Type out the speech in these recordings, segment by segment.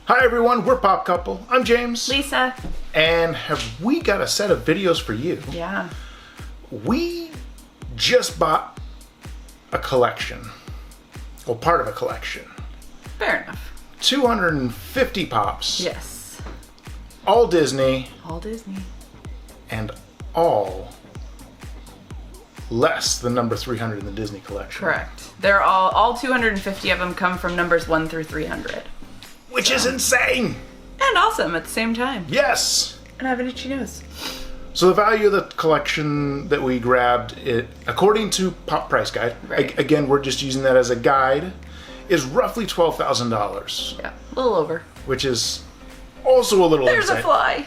Hi everyone, we're Pop Couple. I'm James. Lisa. And have we got a set of videos for you? Yeah. We just bought a collection. Well, part of a collection. Fair enough. 250 Pops. Yes. All Disney. All Disney. And all less than number 300 in the Disney collection. Correct. They're all 250 of them come from numbers 1 through 300. Which is insane! And awesome at the same time. Yes! And I have an itchy nose. So the value of the collection that we grabbed, according to Pop Price Guide, right. Again, we're just using that as a guide, is roughly $12,000. Yeah, a little over. Which is also a little There's insane. a fly.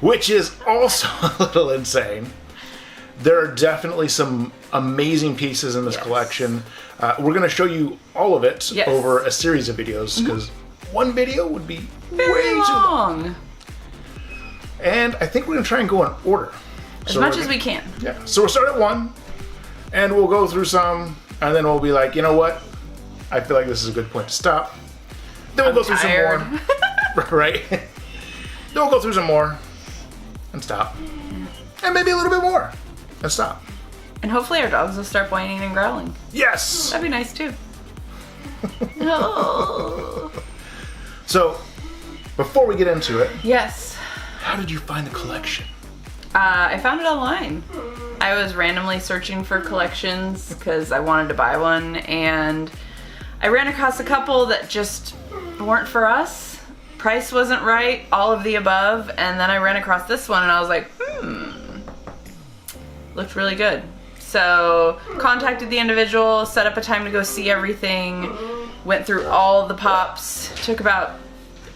Which is also a little insane. There are definitely some amazing pieces in this collection. We're going to show you all of it over a series of videos because one video would be very long. And I think we're going to try and go in order. As much as we can. Yeah. So we'll start at 1 and we'll go through some and then we'll be like, you know what? I feel like this is a good point to stop. Then we'll go through some more. Right? Then we'll go through some more and stop. And maybe a little bit more and stop. And hopefully our dogs will start whining and growling. Yes! That'd be nice too. Oh. So, before we get into it, yes. How did you find the collection? I found it online. I was randomly searching for collections because I wanted to buy one, and I ran across a couple that just weren't for us. Price wasn't right, all of the above, and then I ran across this one and I was like, looked really good. So contacted the individual, set up a time to go see everything, went through all the pops, took about an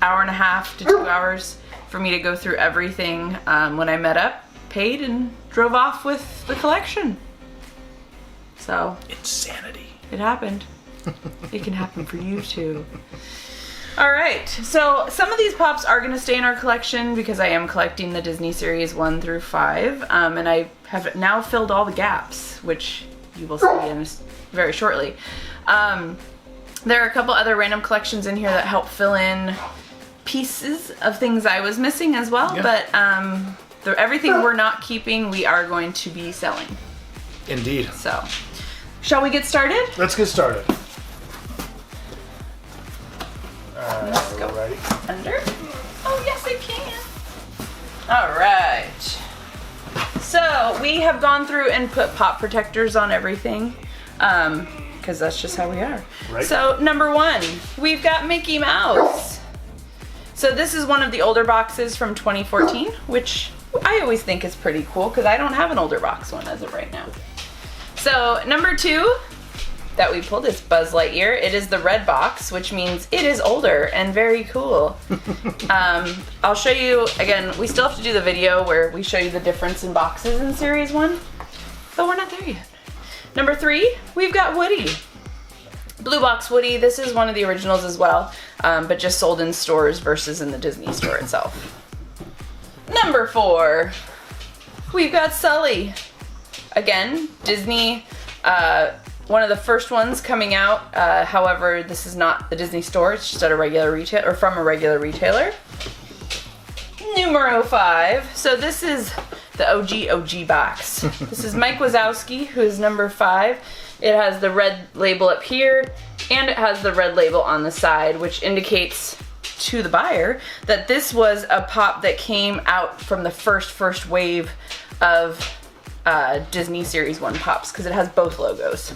hour and a half to 2 hours for me to go through everything. When I met up, paid, and drove off with the collection. So insanity. It happened. It can happen for you too. All right, so some of these pops are going to stay in our collection because I am collecting the Disney series 1 through 5, and I have now filled all the gaps, which you will see in very shortly. There are a couple other random collections in here that help fill in pieces of things I was missing as well, but everything we're not keeping, we are going to be selling. Indeed. So, shall we get started? Let's get started. Let's go under. Oh, yes, I can. All right. So we have gone through and put pop protectors on everything because that's just how we are. Right. So number 1, we've got Mickey Mouse. So this is one of the older boxes from 2014, which I always think is pretty cool because I don't have an older box one as of right now. So number 2 that we pulled is Buzz Lightyear. It is the red box, which means it is older and very cool. I'll show you, again, we still have to do the video where we show you the difference in boxes in Series 1, but we're not there yet. Number 3, we've got Woody. Blue box Woody, this is one of the originals as well, but just sold in stores versus in the Disney store itself. Number 4, we've got Sully. Again, Disney, one of the first ones coming out. However, this is not the Disney store. It's just at a regular retail or from a regular retailer. Numero 5. So this is the OG box. This is Mike Wazowski, who is number 5. It has the red label up here, and it has the red label on the side, which indicates to the buyer that this was a pop that came out from the first wave of Disney Series 1 pops, because it has both logos.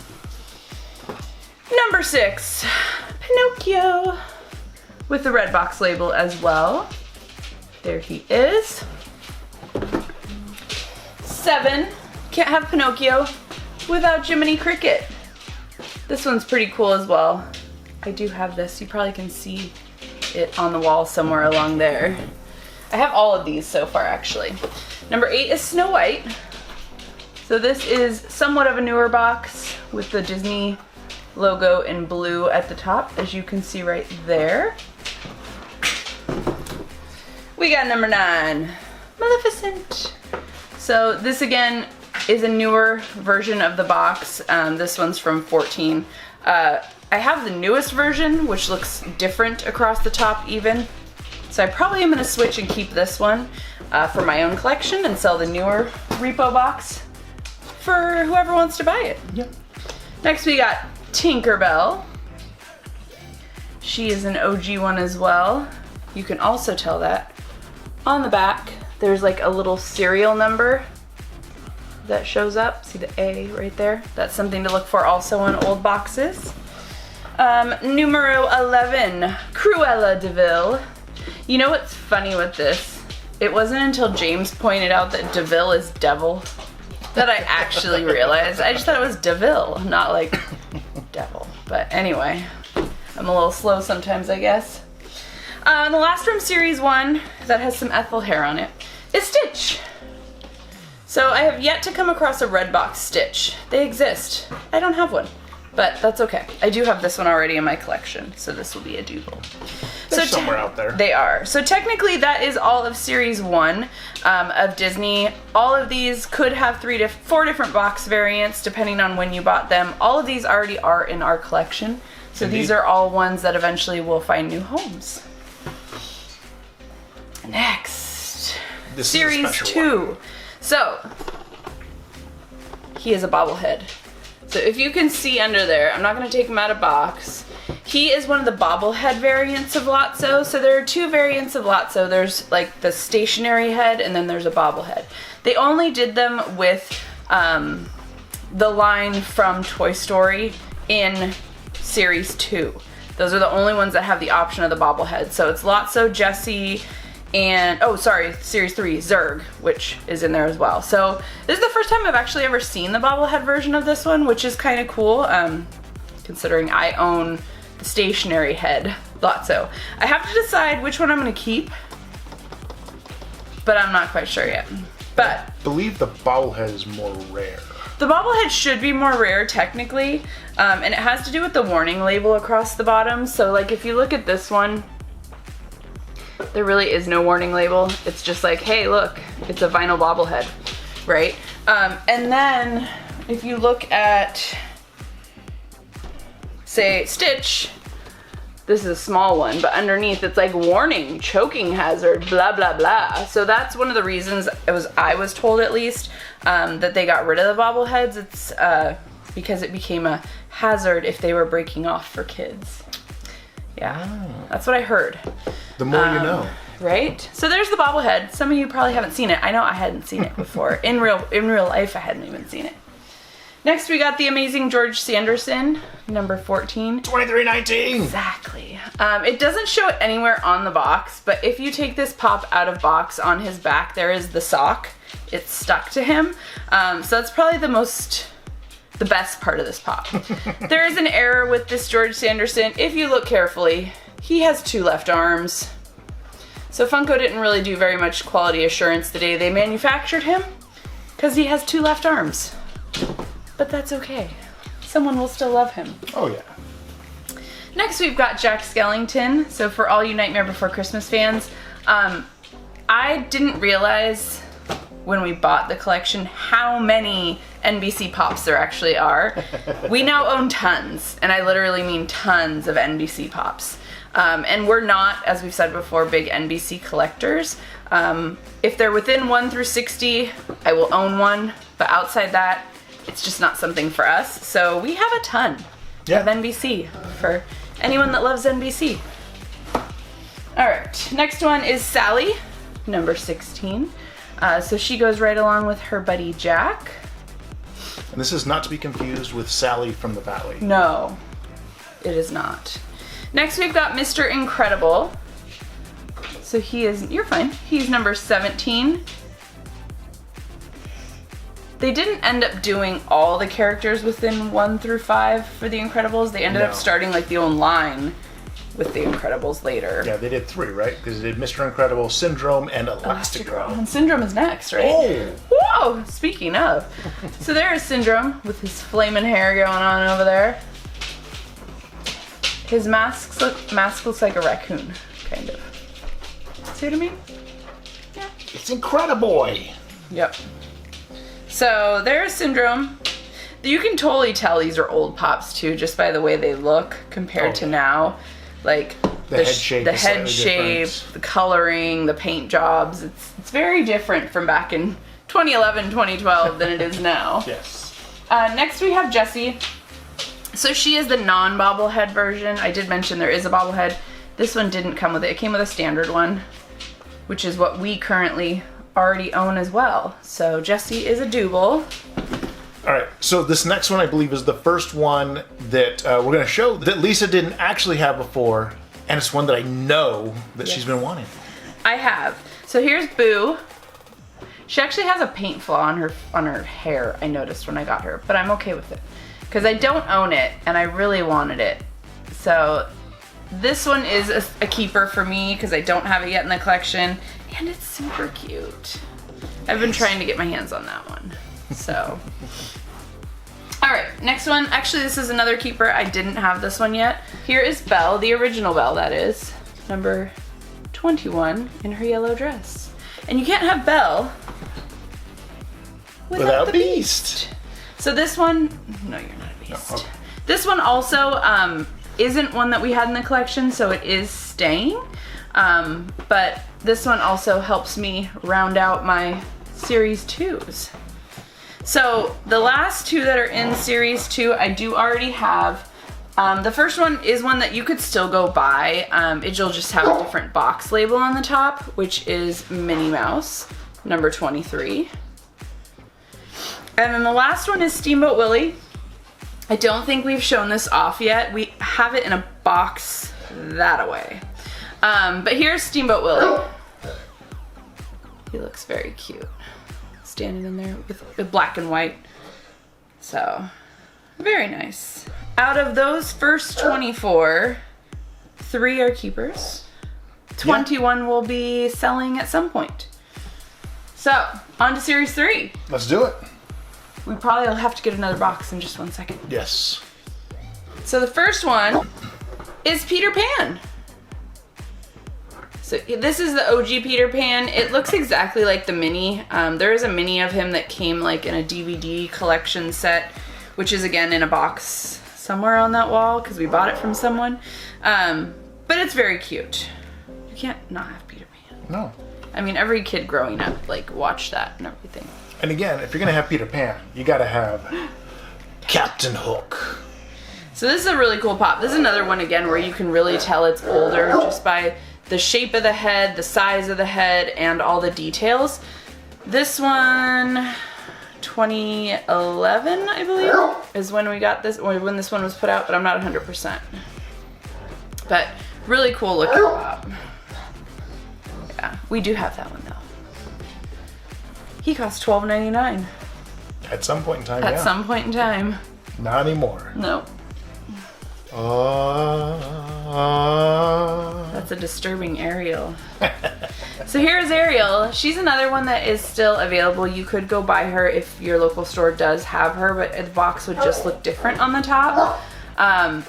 Number 6, Pinocchio, with the red box label as well. There he is. 7, can't have Pinocchio without Jiminy Cricket. This one's pretty cool as well. I do have this. You probably can see it on the wall somewhere along there. I have all of these so far, actually. Number 8 is Snow White. So this is somewhat of a newer box with the Disney logo in blue at the top, as you can see right there. We got number 9, Maleficent. So this again is a newer version of the box. This one's from 14. I have the newest version, which looks different across the top even. So I probably am going to switch and keep this one for my own collection and sell the newer repo box for whoever wants to buy it. Yep. Next we got Tinkerbell. She is an OG one as well. You can also tell that on the back there's like a little serial number that shows up. See the A right there? That's something to look for also on old boxes. Numero 11, Cruella Deville. You know what's funny with this? It wasn't until James pointed out that Deville is devil that I actually realized. I just thought it was Deville, not like devil. But anyway, I'm a little slow sometimes, I guess. The last from series 1 that has some Ethel hair on it is Stitch. So I have yet to come across a red box Stitch. They exist. I don't have one, but that's okay. I do have this one already in my collection, so this will be a doodle. They're somewhere out there. They are. So technically that is all of series 1 of Disney. All of these could have 4 different box variants depending on when you bought them. All of these already are in our collection. So Indeed. These are all ones that eventually will find new homes. Next, This series is a special 2. one. So he is a bobblehead. So if you can see under there, I'm not going to take him out of box. He is one of the bobblehead variants of Lotso. So there are 2 variants of Lotso. There's like the stationary head and then there's a bobblehead. They only did them with the line from Toy Story in series 2. Those are the only ones that have the option of the bobblehead. So it's Lotso, Jessie, and series 3, Zerg, which is in there as well. So this is the first time I've actually ever seen the bobblehead version of this one, which is kind of cool, considering I own the stationary head Lotso. I have to decide which one I'm going to keep, but I'm not quite sure yet. But I believe the bobblehead is more rare. the bobblehead should be more rare technically, and it has to do with the warning label across the bottom. So like if you look at this one, there really is no warning label. It's just like, hey, look, it's a vinyl bobblehead, right? And then if you look at, say, Stitch, this is a small one, but underneath it's like warning, choking hazard, blah, blah, blah. So that's one of the reasons I was told at least, that they got rid of the bobbleheads. It's because it became a hazard if they were breaking off for kids. Yeah, that's what I heard. The more you know. Right? So there's the bobblehead. Some of you probably haven't seen it. I know I hadn't seen it before. In real life, I hadn't even seen it. Next, we got the amazing George Sanderson, number 14. 2319! Exactly. It doesn't show it anywhere on the box, but if you take this pop out of box, on his back, there is the sock. It's stuck to him. So that's probably the best part of this pop. There is an error with this George Sanderson. If you look carefully, he has 2 left arms. So Funko didn't really do very much quality assurance the day they manufactured him, because he has 2 left arms. But that's okay. Someone will still love him. Oh yeah. Next we've got Jack Skellington. So for all you Nightmare Before Christmas fans, I didn't realize when we bought the collection how many NBC Pops there actually are. We now own tons, and I literally mean tons of NBC Pops. And we're not, as we've said before, big NBC collectors. If they're within 1 through 60, I will own one, but outside that, it's just not something for us. So we have a ton of NBC for anyone that loves NBC. All right, next one is Sally, number 16. So she goes right along with her buddy Jack. And this is not to be confused with Sally from the Valley. No, it is not. Next we've got Mr. Incredible. So you're fine. He's number 17. They didn't end up doing all the characters within 1 through 5 for the Incredibles. They ended up starting like the own line with the Incredibles later. Yeah, they did 3, right? Because they did Mr. Incredible, Syndrome, and Elastigirl. And Syndrome is next, right? Oh! Whoa! Speaking of. So there is Syndrome with his flaming hair going on over there. His mask looks like a raccoon, kind of. See what I mean? Yeah. It's Incrediboy! Yep. So there's Syndrome. You can totally tell these are old Pops too, just by the way they look compared to now. Like the head shape, the coloring, the paint jobs. It's very different from back in 2011, 2012 than it is now. Yes. Next we have Jessie. So she is the non-bobblehead version. I did mention there is a bobblehead. This one didn't come with it. It came with a standard one, which is what we currently already own as well. So Jessie is a double. All right, so this next one I believe is the first one that we're going to show that Lisa didn't actually have before, and it's one that I know that she's been wanting. I have. So here's Boo. She actually has a paint flaw on her hair, I noticed when I got her, but I'm okay with it because I don't own it and I really wanted it. So this one is a keeper for me because I don't have it yet in the collection, and it's super cute. I've been trying to get my hands on that one. So, all right, next one. Actually, this is another keeper. I didn't have this one yet. Here is Belle, the original Belle, that is, number 21 in her yellow dress. And you can't have Belle without the Beast. So this one, no, you're not a Beast. No, okay. This one also isn't one that we had in the collection, so it is staying. But this one also helps me round out my Series 2s. So the last two that are in Series 2, I do already have. The first one is one that you could still go buy. It'll just have a different box label on the top, which is Minnie Mouse, number 23. And then the last one is Steamboat Willie. I don't think we've shown this off yet. We have it in a box that away. But here's Steamboat Willie. He looks very cute. Standing in there with black and white. So, very nice. Out of those first 24, 3 are keepers. 21 will be selling at some point. So, on to Series 3. Let's do it. We probably will have to get another box in just 1 second. Yes. So the first one is Peter Pan. So this is the OG Peter Pan. It looks exactly like the Minnie. There is a Minnie of him that came like in a DVD collection set, which is again in a box somewhere on that wall because we bought it from someone. But it's very cute. You can't not have Peter Pan. No. I mean, every kid growing up like watched that and everything. And again, if you're gonna have Peter Pan, you gotta have Captain Hook. So this is a really cool pop. This is another one again where you can really tell it's older just by the shape of the head, the size of the head, and all the details. This one, 2011, I believe, is when we got this, or when this one was put out, but I'm not 100%. But really cool looking pop. Yeah, we do have that one though. He cost $12.99. At some point in time, At some point in time. Not anymore. No. That's a disturbing Ariel. So here's Ariel. She's another one that is still available. You could go buy her if your local store does have her, but the box would just look different on the top.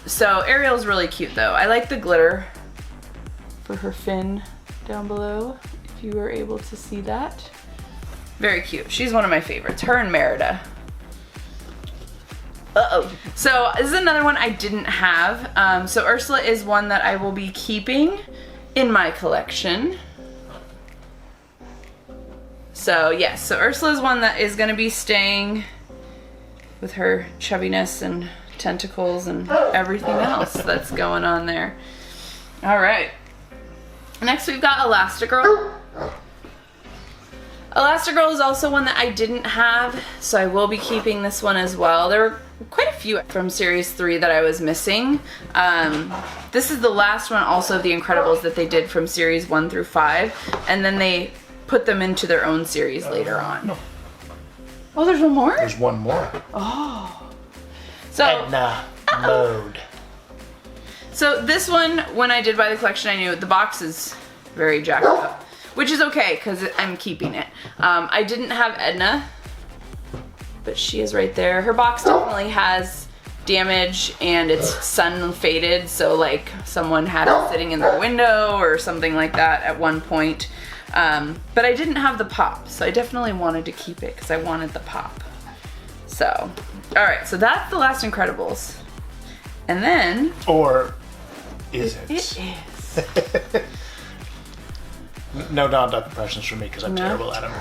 So Ariel's really cute though. I like the glitter for her fin down below, if you were able to see that. Very cute. She's one of my favorites. Her and Merida. Uh-oh. So this is another one I didn't have. So Ursula is one that I will be keeping in my collection. So yes, so Ursula is one that is going to be staying with her chubbiness and tentacles and everything else that's going on there. All right. Next we've got Elastigirl. Elastigirl is also one that I didn't have, so I will be keeping this one as well. There were quite a few from Series 3 that I was missing. This is the last one also of the Incredibles that they did from Series 1 through 5, and then they put them into their own series later on. No. Oh, there's one more? There's one more. Oh. So, Edna mode. So this one, when I did buy the collection, I knew the box is very jacked up. Which is okay, because I'm keeping it. I didn't have Edna, but she is right there. Her box definitely has damage and it's sun faded, so like someone had it sitting in their window or something like that at one point. But I didn't have the pop, so I definitely wanted to keep it because I wanted the pop. So, all right, so that's the last Incredibles. And then... Or is it? It is. No Donald Duck impressions for me because I'm terrible at them.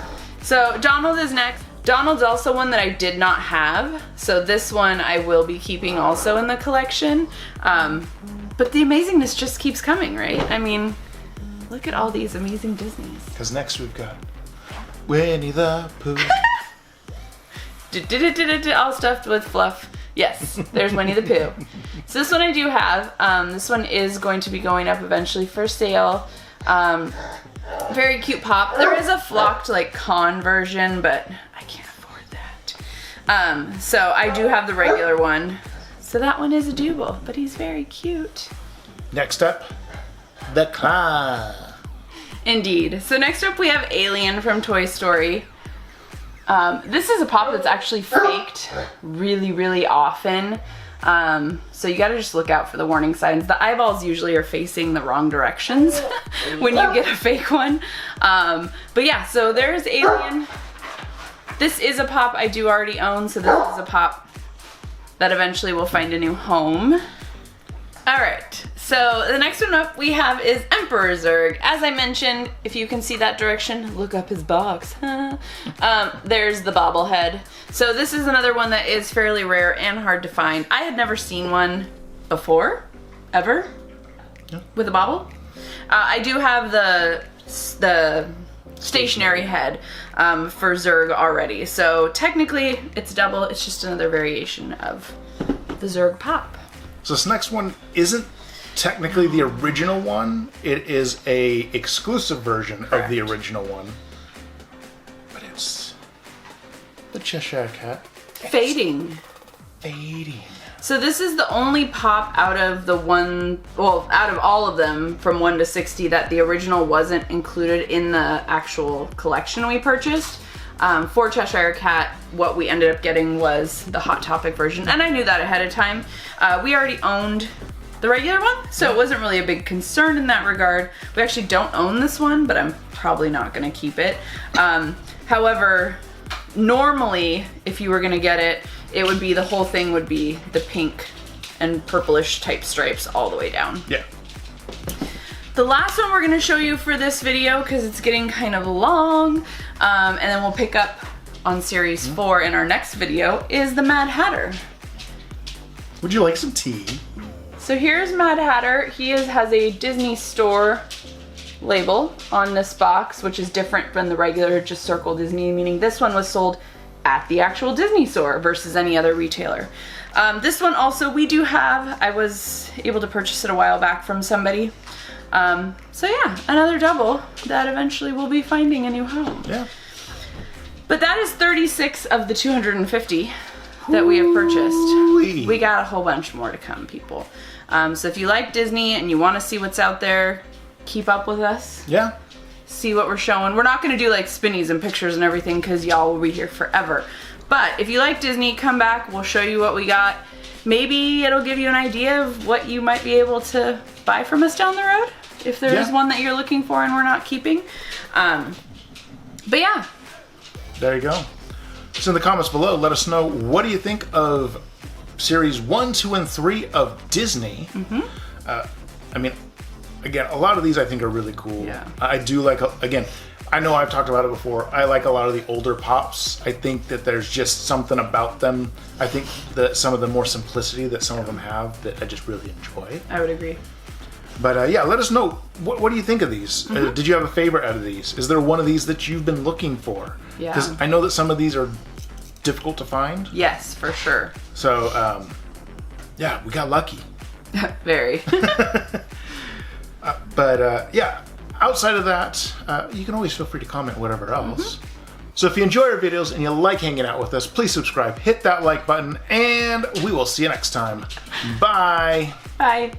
So Donald is next. Donald's also one that I did not have. So this one I will be keeping also in the collection. But the amazingness just keeps coming, right? I mean, look at all these amazing Disneys. Because next we've got Winnie the Pooh. All stuffed with fluff. Yes, there's Winnie the Pooh. So this one I do have. This one is going to be going up eventually for sale. Very cute pop. There is a flocked like con version, but I can't afford that. So I do have the regular one. So that one is a doable, but he's very cute. Next up, the Clown. Indeed. So next up we have Alien from Toy Story. This is a pop that's actually faked really, really often. So you gotta just look out for the warning signs. The eyeballs usually are facing the wrong directions when you get a fake one. But yeah, so there's Alien. This is a pop I do already own, so this is a pop that eventually will find a new home. All right, so the next one up we have is Emperor Zerg. As I mentioned, if you can see that direction, look up his box. There's the bobblehead. So this is another one that is fairly rare and hard to find. I had never seen one before, ever, with a bobble. I do have the stationary head for Zerg already. So technically it's double, it's just another variation of the Zerg pop. So this next one isn't technically the original one. It is a exclusive version of the original one. But it's the Cheshire Cat. Fading. Fading. So this is the only pop out of the out of all of them from 1 to 60 that the original wasn't included in the actual collection we purchased. For Cheshire Cat, what we ended up getting was the Hot Topic version, and I knew that ahead of time. We already owned the regular one, so it wasn't really a big concern in that regard. We actually don't own this one, but I'm probably not gonna keep it. However, normally, if you were gonna get it, it would be, the whole thing would be the pink and purplish type stripes all the way down. Yeah. The last one we're gonna show you for this video, because it's getting kind of long, and then we'll pick up on series 4 in our next video, is the Mad Hatter. Would you like some tea? So here's Mad Hatter. He has a Disney Store label on this box, which is different from the regular just Circle Disney, meaning this one was sold at the actual Disney Store versus any other retailer. This one also we do have. I was able to purchase it a while back from somebody. So yeah, another double that eventually we'll be finding a new home. Yeah. But that is 36 of the 250 that we have purchased. Ooh-wee. We got a whole bunch more to come, people. So if you like Disney and you want to see what's out there, keep up with us. Yeah. See what we're showing. We're not going to do like spinnies and pictures and everything because y'all will be here forever. But if you like Disney, come back. We'll show you what we got. Maybe it'll give you an idea of what you might be able to buy from us down the road if there is one that you're looking for and we're not keeping. But yeah. There you go. So in the comments below, let us know, what do you think of series 1, 2, and 3 of Disney? I mean, again, a lot of these I think are really cool. Yeah. I do like, again, I know I've talked about it before. I like a lot of the older pops. I think that there's just something about them. I think that some of the more simplicity that some of them have that I just really enjoy. I would agree. But yeah, let us know, what do you think of these? Did you have a favorite out of these? Is there one of these that you've been looking for? Yeah. Because I know that some of these are difficult to find. Yes, for sure. So, yeah, we got lucky. Very. But yeah, outside of that, you can always feel free to comment whatever else. So if you enjoy our videos and you like hanging out with us, please subscribe, hit that like button, and we will see you next time. Bye. Bye.